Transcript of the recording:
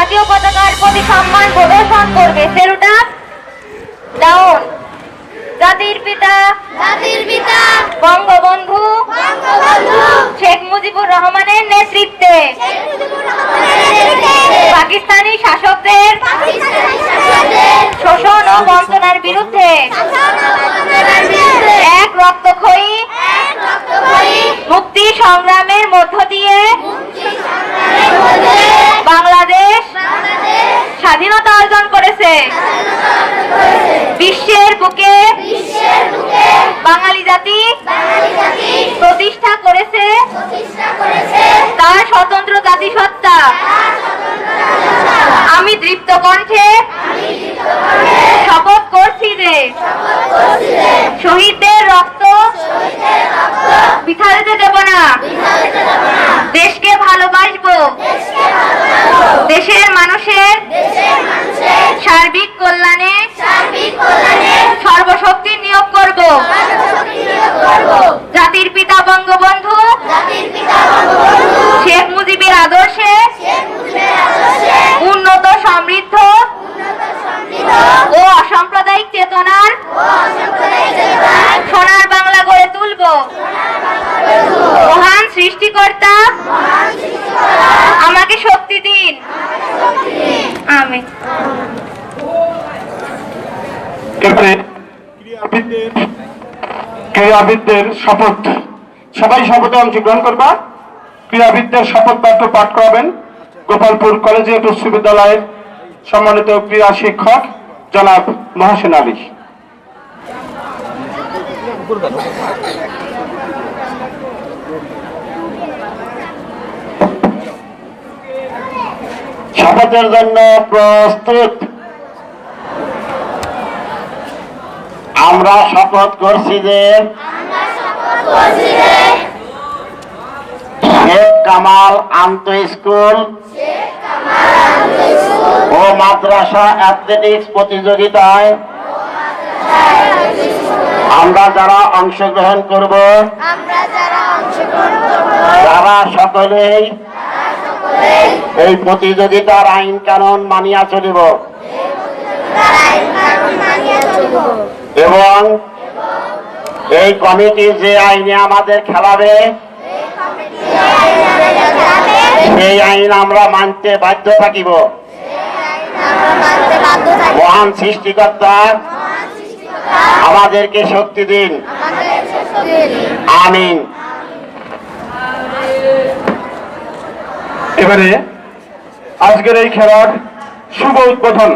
জাতীয় পতাকার প্রতি সম্মান প্রদর্শন করবে। Salute down. জাতির পিতা বঙ্গবন্ধু শেখ মুজিবুর রহমানের নেতৃত্বে পাকিস্তানি শাসকদের শোষণ ও বঞ্চনার বিরুদ্ধে এক রক্তক্ষয়ী মুক্তি সংগ্রামের মধ্য দিয়ে বাংলাদেশ স্বাধীনতা অর্জন করেছে। বিশ্বের বুকে বাঙালি জাতি প্রতিষ্ঠা করেছে তার স্বতন্ত্র জাতিসত্তা। আমি দৃপ্ত কণ্ঠে শপথ করছি যে শহীদদের রক্ত বৃথা যেতে দেব না। দেশকে ভালোবাসবো। দেশের মানুষের সার্বিক কল্যাণে সর্বশক্তি নিয়োগ করব। জাতির পিতা বঙ্গবন্ধু শেখ মুজিবের আদর্শে উন্নত সমৃদ্ধ ও অসাম্প্রদায়িক চেতনার সোনার বাংলা গড়ে তুলব। মহান সৃষ্টিকর্তা আমাকে শক্তি দিন। আমিন। ক্রীড়াবিদদের শপথ, সবাই শপথে অংশগ্রহণ করবা। ক্রীড়াবিদদের শপথ বাক্য পাঠ করাবেন গোপালপুর কলেজিয়েট উচ্চ বিদ্যালয়ের সম্মানিত ক্রীড়া শিক্ষক জনাব মহসিন আলী। শপথের জন্য প্রস্তুত। আমরা শপথ করছি যে শেখ কামাল আন্ত স্কুল ও মাদ্রাসা অ্যাথলেটিক্স প্রতিযোগিতায় আমরা যারা অংশগ্রহণ করব তারা সকলেই এই প্রতিযোগিতার আইন কানুন মানিয়া চলিব এবং এই কমিটি যে আইনে আমাদের খেলাবে সেই আইন আমরা মানতে বাধ্য থাকিব। মহান সৃষ্টিকর্তা আমাদেরকে শক্তি দিন। আমিন। এবারে আজকের এই খেলার শুভ উদ্বোধন